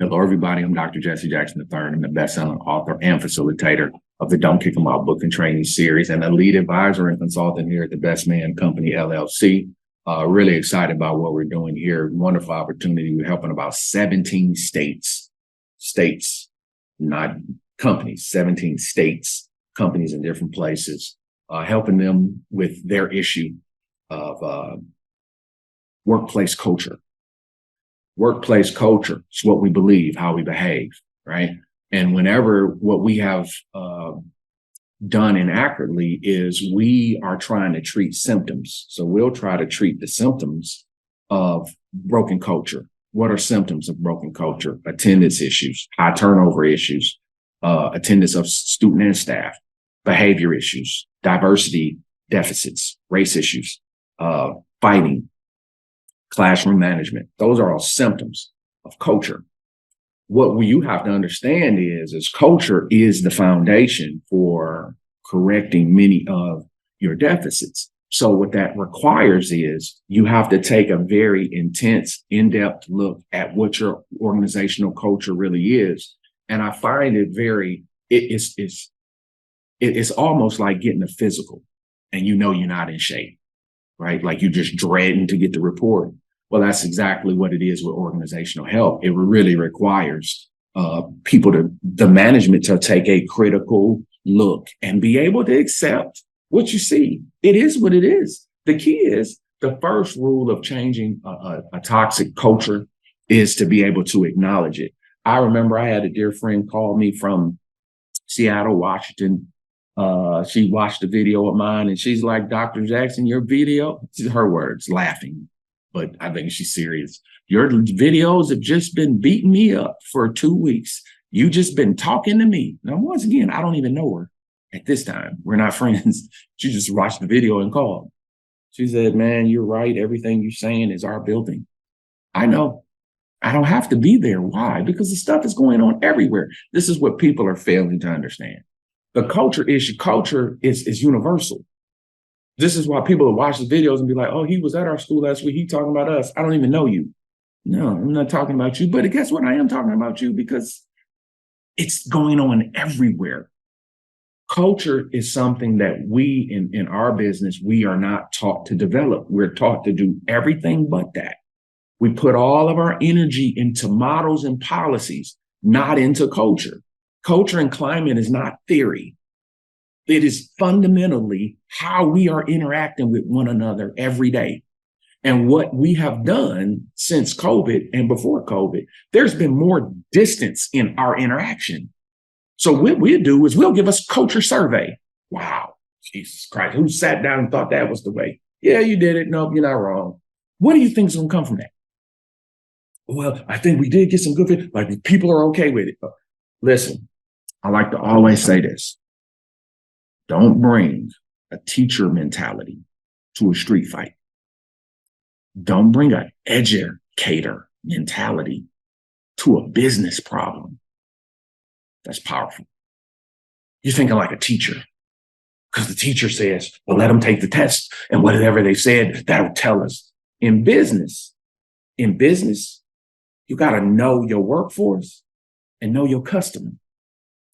Hello, everybody. I'm Dr. Jesse Jackson III. I'm the best-selling author and facilitator of the Don't Kick 'Em Out book and training series, and a lead advisor and consultant here at the Best Man Company, LLC. Really excited about what we're doing here. Wonderful opportunity. We're helping about 17 states, not companies, 17 states, companies in different places, helping them with their issue of workplace culture. Workplace culture is what we believe, how we behave, right? And whenever what we have done inaccurately is we are trying to treat symptoms. So we'll try to treat the symptoms of broken culture. What are symptoms of broken culture? Attendance issues, high turnover issues, attendance of student and staff, behavior issues, diversity deficits, race issues, fighting, classroom management. Those are all symptoms of culture. What you have to understand is culture is the foundation for correcting many of your deficits. So what that requires is you have to take a very intense, in-depth look at what your organizational culture really is. And I find it it's almost like getting a physical and you know you're not in shape. Right? Like you're just dreading to get the report. Well, that's exactly what it is with organizational health. It really requires the management to take a critical look and be able to accept what you see. It is what it is. The key is the first rule of changing a toxic culture is to be able to acknowledge it. I remember I had a dear friend call me from Seattle, Washington. She watched a video of mine and she's like, Dr. Jackson, your video, her words, laughing, but I think she's serious. Your videos have just been beating me up for 2 weeks. You just been talking to me. Now, once again, I don't even know her at this time. We're not friends. She just watched the video and called. She said, man, you're right. Everything you're saying is our building. I know. I don't have to be there. Why? Because the stuff is going on everywhere. This is what people are failing to understand. The culture is universal. This is why people will watch the videos and be like, oh, he was at our school last week. He talking about us. I don't even know you. No, I'm not talking about you. But guess what? I am talking about you because it's going on everywhere. Culture is something that we in our business, we are not taught to develop. We're taught to do everything but that. We put all of our energy into models and policies, not into culture. Culture and climate is not theory. It is fundamentally how we are interacting with one another every day. And what we have done since COVID and before COVID, there's been more distance in our interaction. So what we'll do is we'll give us culture survey. Wow, Jesus Christ, who sat down and thought that was the way? Yeah, you did it. No, you're not wrong. What do you think is going to come from that? Well, I think we did get some good, like people are okay with it. Listen, I like to always say this. Don't bring a teacher mentality to a street fight. Don't bring an educator mentality to a business problem. That's powerful. You're thinking like a teacher because the teacher says, well, let them take the test and whatever they said, that'll tell us. In business, you got to know your workforce and know your customer.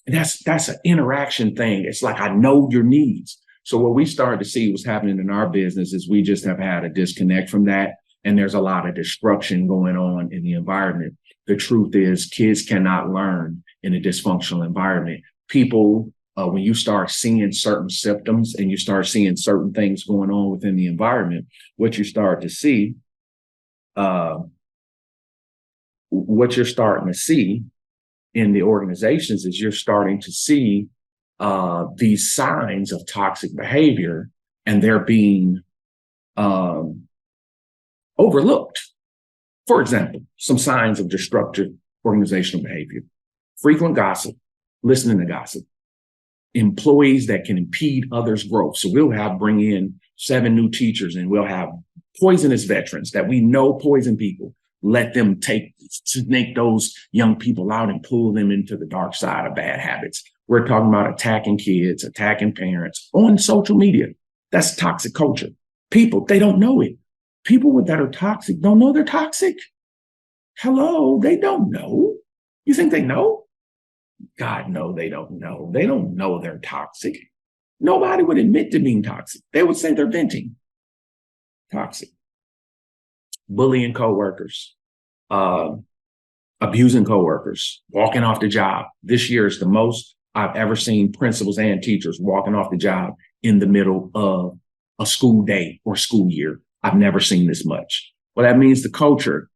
And that's an interaction thing. It's like, I know your needs. So what we started to see was happening in our business is we just have had a disconnect from that. And there's a lot of destruction going on in the environment. The truth is kids cannot learn in a dysfunctional environment. People, when you start seeing certain symptoms and you start seeing certain things going on within the environment, what you start to see, in the organizations is you're starting to see these signs of toxic behavior and they're being overlooked. For example, some signs of destructive organizational behavior: frequent gossip, listening to gossip, employees that can impede others' growth. So we'll bring in 7 new teachers and we'll have poisonous veterans that we know poison people. Let them snake those young people out and pull them into the dark side of bad habits. We're talking about attacking kids, attacking parents on social media. That's toxic culture. People, they don't know it. People that are toxic don't know they're toxic. Hello, they don't know. You think they know? God, no, they don't know. They don't know they're toxic. Nobody would admit to being toxic. They would say they're venting. Toxic. Bullying coworkers, abusing coworkers, walking off the job. This year is the most I've ever seen principals and teachers walking off the job in the middle of a school day or school year. I've never seen this much. Well, that means the culture,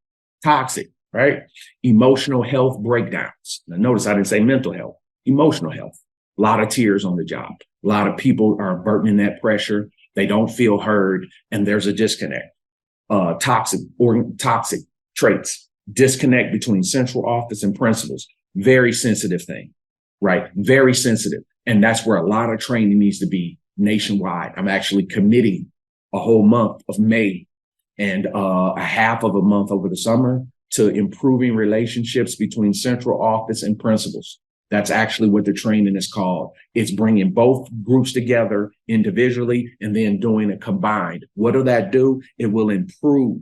toxic, right? Emotional health breakdowns. Now, notice I didn't say mental health, emotional health. A lot of tears on the job. A lot of people are burdening that pressure. They don't feel heard, and there's a disconnect. Toxic traits, disconnect between central office and principals. Very sensitive thing, right? Very sensitive. And that's where a lot of training needs to be nationwide. I'm actually committing a whole month of May and a half of a month over the summer to improving relationships between central office and principals. That's actually what the training is called. It's bringing both groups together individually and then doing it combined. What will that do? It will improve.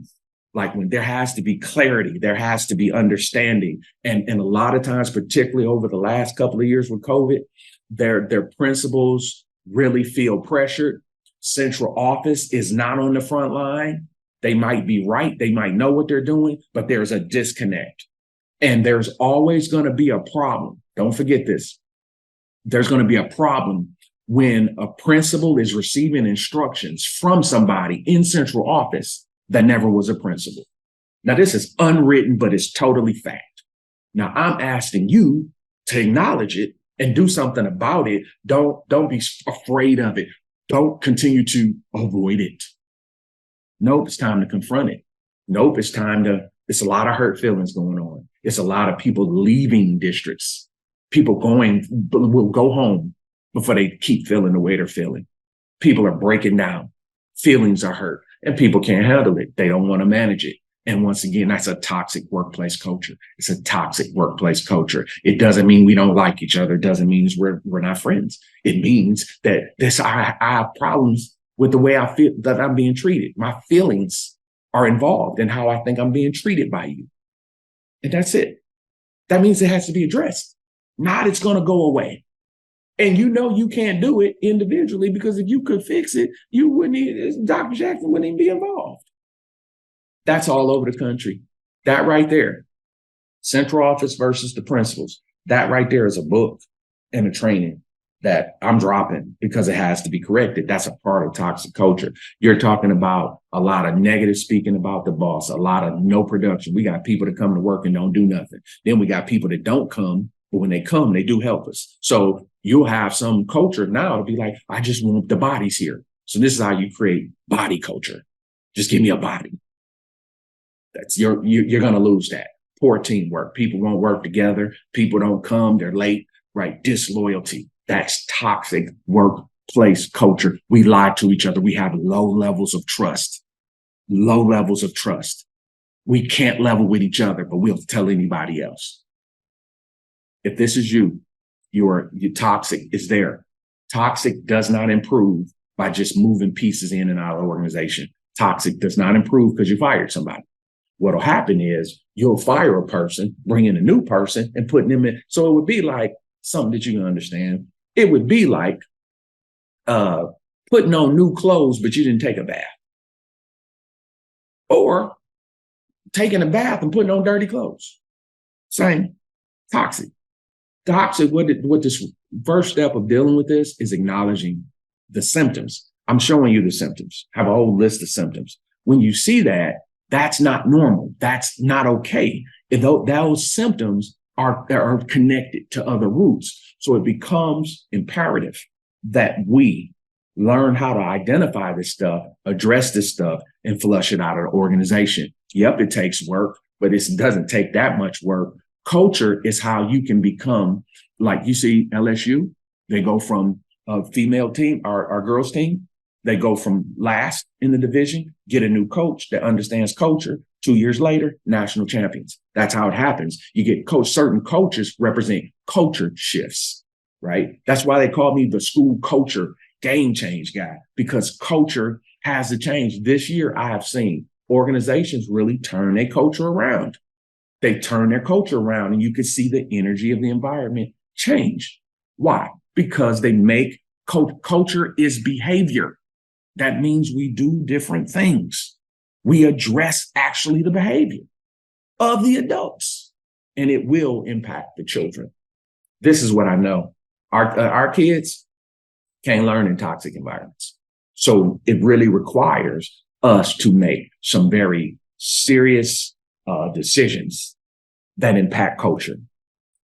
Like when there has to be clarity, there has to be understanding. And a lot of times, particularly over the last couple of years with COVID, their principals really feel pressured. Central office is not on the front line. They might be right. They might know what they're doing, but there's a disconnect. And there's always going to be a problem. Don't forget this. There's going to be a problem when a principal is receiving instructions from somebody in central office that never was a principal. Now, this is unwritten, but it's totally fact. Now, I'm asking you to acknowledge it and do something about it. Don't be afraid of it. Don't continue to avoid it. Nope, it's time to confront it. Nope, it's a lot of hurt feelings going on. It's a lot of people leaving districts. People will go home before they keep feeling the way they're feeling. People are breaking down. Feelings are hurt and people can't handle it. They don't want to manage it. And once again, that's a toxic workplace culture. It's a toxic workplace culture. It doesn't mean we don't like each other. It doesn't mean we're not friends. It means that I have problems with the way I feel that I'm being treated. My feelings are involved in how I think I'm being treated by you. And that's it. That means it has to be addressed. Not it's going to go away. And you can't do it individually because if you could fix it, you wouldn't, Dr. Jackson wouldn't even be involved. That's all over the country. That right there, central office versus the principals, that right there is a book and a training that I'm dropping because it has to be corrected. That's a part of toxic culture. You're talking about a lot of negative speaking about the boss, a lot of no production. We got people that come to work and don't do nothing. Then we got people that don't come, but when they come, they do help us. So you'll have some culture now to be like, I just want the bodies here. So this is how you create body culture. Just give me a body. You're going to lose that. Poor teamwork. People won't work together. People don't come. They're late, right? Disloyalty. That's toxic workplace culture. We lie to each other. We have low levels of trust. Low levels of trust. We can't level with each other, but we'll tell anybody else. If this is you're toxic is there. Toxic does not improve by just moving pieces in and out of the organization. Toxic does not improve because you fired somebody. What'll happen is you'll fire a person, bring in a new person and put them in. So it would be like something that you can understand. It would be like putting on new clothes, but you didn't take a bath. Or taking a bath and putting on dirty clothes. Same. Toxic. Toxic, what this first step of dealing with this is acknowledging the symptoms. I'm showing you the symptoms. I have a whole list of symptoms. When you see that, that's not normal. That's not okay. Those symptoms are connected to other roots. So it becomes imperative that we learn how to identify this stuff, address this stuff, and flush it out of the organization. Yep, it takes work, but it doesn't take that much work. Culture is how you can become, like you see LSU, they go from a female team, our girls team, they go from last in the division, get a new coach that understands culture. 2 years later, national champions. That's how it happens. You get certain coaches represent culture shifts, right? That's why they call me the school culture game change guy, because culture has to change. This year, I have seen organizations really turn their culture around. They turn their culture around and you can see the energy of the environment change. Why? Because they make culture is behavior. That means we do different things. We address actually the behavior of the adults, and it will impact the children. This is what I know. Our kids can't learn in toxic environments. So it really requires us to make some very serious decisions that impact culture.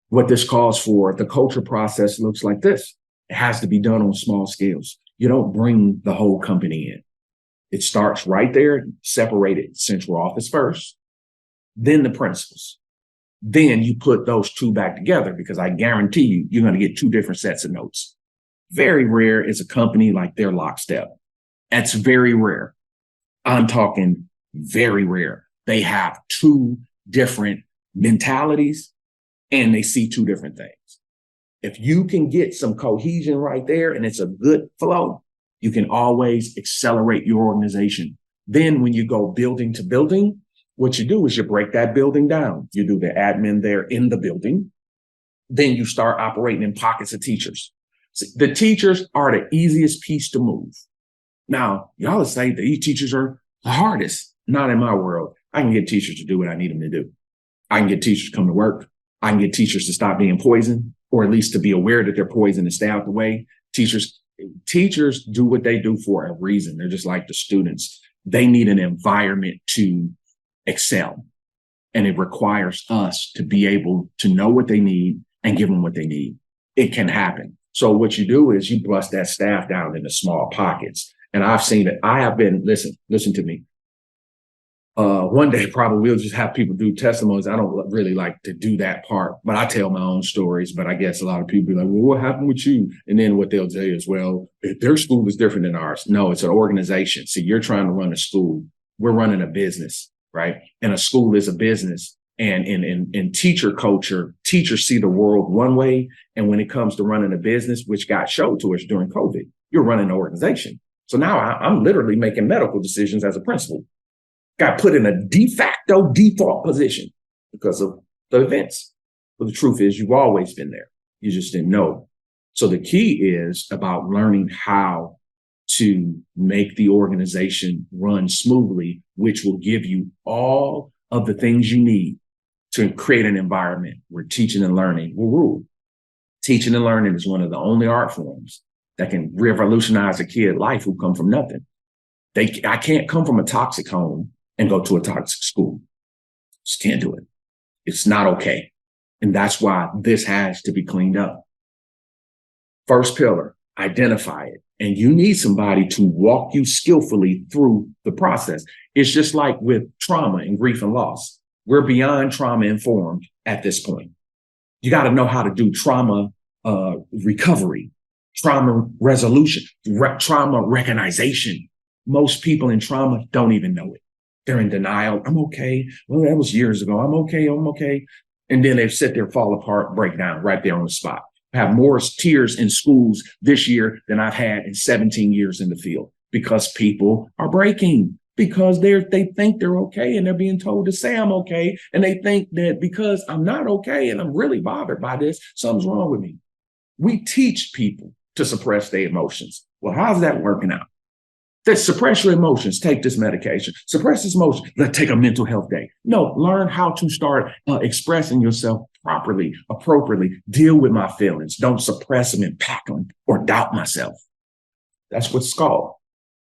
What this calls for, the culture process looks like this. It has to be done on small scales. You don't bring the whole company in. It starts right there, separated central office first, then the principals. Then you put those two back together because I guarantee you, you're going to get two different sets of notes. Very rare is a company like they're lockstep. That's very rare. I'm talking very rare. They have two different mentalities and they see two different things. If you can get some cohesion right there and it's a good flow, you can always accelerate your organization. Then when you go building to building, what you do is you break that building down. You do the admin there in the building. Then you start operating in pockets of teachers. See, the teachers are the easiest piece to move. Now, y'all say these teachers are the hardest. Not in my world. I can get teachers to do what I need them to do. I can get teachers to come to work. I can get teachers to stop being poison, or at least to be aware that they're poison and stay out the way. Teachers do what they do for a reason. They're just like the students. They need an environment to excel. And it requires us to be able to know what they need and give them what they need. It can happen. So what you do is you bust that staff down into small pockets. And I've seen it. I have been, listen to me. One day probably we'll just have people do testimonies. I don't really like to do that part, but I tell my own stories. But I guess a lot of people be like, well, what happened with you? And then what they'll say is, well, their school is different than ours. No, it's an organization. See, you're trying to run a school. We're running a business, right? And a school is a business. And in teacher culture, teachers see the world one way. And when it comes to running a business, which got showed to us during COVID, you're running an organization. So now I'm literally making medical decisions as a principal. Got put in a de facto default position because of the events. But the truth is you've always been there. You just didn't know. So the key is about learning how to make the organization run smoothly, which will give you all of the things you need to create an environment where teaching and learning will rule. Teaching and learning is one of the only art forms that can revolutionize a kid's life who come from nothing. I can't come from a toxic home and go to a toxic school. Just can't do it. It's not okay. And that's why this has to be cleaned up. First pillar, identify it. And you need somebody to walk you skillfully through the process. It's just like with trauma and grief and loss. We're beyond trauma informed at this point. You got to know how to do trauma recovery, trauma resolution, trauma recognition. Most people in trauma don't even know it. They're in denial. I'm okay. Well, that was years ago. I'm okay. And then they sit there, fall apart, break down right there on the spot. I have more tears in schools this year than I've had in 17 years in the field because people are breaking, because they think they're okay and they're being told to say I'm okay. And they think that because I'm not okay and I'm really bothered by this, something's wrong with me. We teach people to suppress their emotions. Well, how's that working out? That suppress your emotions, take this medication, suppress this emotion, let's take a mental health day. No, learn how to start expressing yourself properly, appropriately, deal with my feelings. Don't suppress them and pack them or doubt myself. That's what it's called.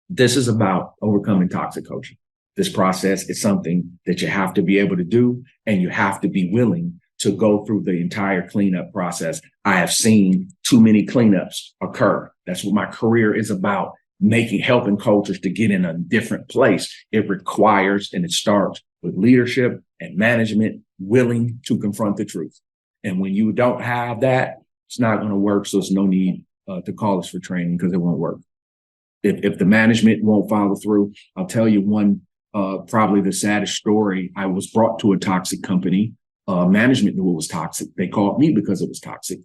This is about overcoming toxic culture. This process is something that you have to be able to do, and you have to be willing to go through the entire cleanup process. I have seen too many cleanups occur. That's what my career is about. Helping cultures to get in a different place. It requires, and it starts with leadership and management willing to confront the truth. And when you don't have that, it's not going to work. So it's no need to call us for training because it won't work. If the management won't follow through, I'll tell you one, probably the saddest story. I was brought to a toxic company. Management knew it was toxic. They called me because it was toxic.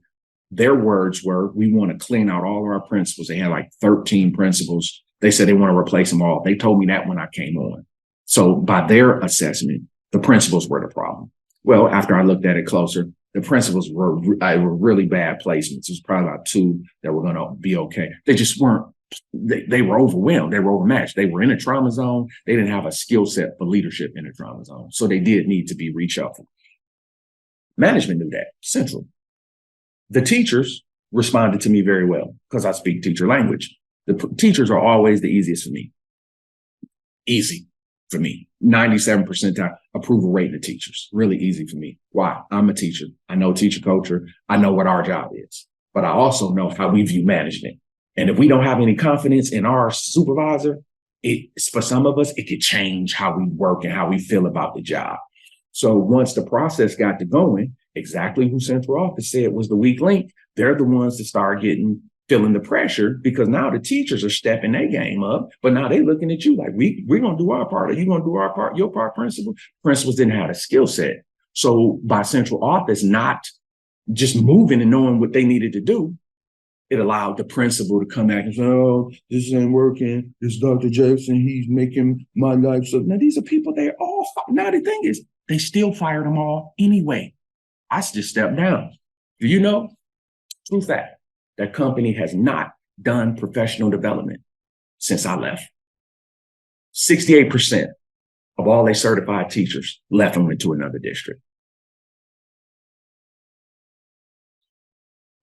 Their words were, we want to clean out all of our principals. They had like 13 principals. They said they want to replace them all. They told me that when I came on. So by their assessment, the principals were the problem. Well, after I looked at it closer, the principals were really bad placements. It was probably about two that were going to be okay. They just weren't. They were overwhelmed. They were overmatched. They were in a trauma zone. They didn't have a skill set for leadership in a trauma zone. So they did need to be reshuffled. Management knew that, central. The teachers responded to me very well because I speak teacher language. The teachers are always the easiest for me. Easy for me. 97 percentile approval rate of teachers. Really easy for me. Why? I'm a teacher. I know teacher culture. I know what our job is, but I also know how we view management. And if we don't have any confidence in our supervisor, for some of us, it could change how we work and how we feel about the job. So once the process got to going, exactly who central office said was the weak link, they're the ones that start feeling the pressure because now the teachers are stepping their game up, but now they're looking at you like, we're going to do our part. Are you going to do our part? Your part, principal? Principals didn't have a skill set. So by central office not just moving and knowing what they needed to do, it allowed the principal to come back and say, oh, this ain't working. This Dr. Jackson, he's making my life so. Now, these are people, they're all, now the thing is, they still fired them all anyway. I just stepped down. Do you know? True fact, that company has not done professional development since I left. 68% of all their certified teachers left and went to another district.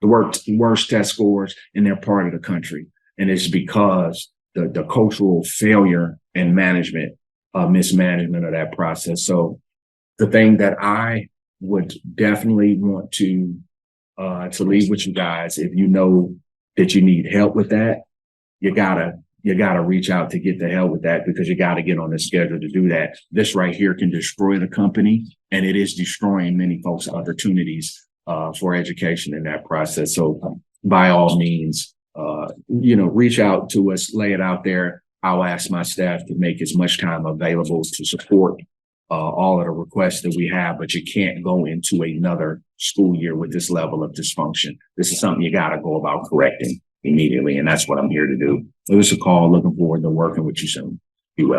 The worst test scores in their part of the country. And it's because the cultural failure and mismanagement of that process. So the thing that I would definitely want to leave with you guys, if you know that you need help with that, you gotta reach out to get the help with that because you gotta get on the schedule to do that. This right here can destroy the company, and it is destroying many folks' opportunities for education in that process. So by all means, reach out to us, lay it out there. I'll ask my staff to make as much time available to support all of the requests that we have, but you can't go into another school year with this level of dysfunction. This is something you got to go about correcting immediately. And that's what I'm here to do. Give us a call. Looking forward to working with you soon. Be well.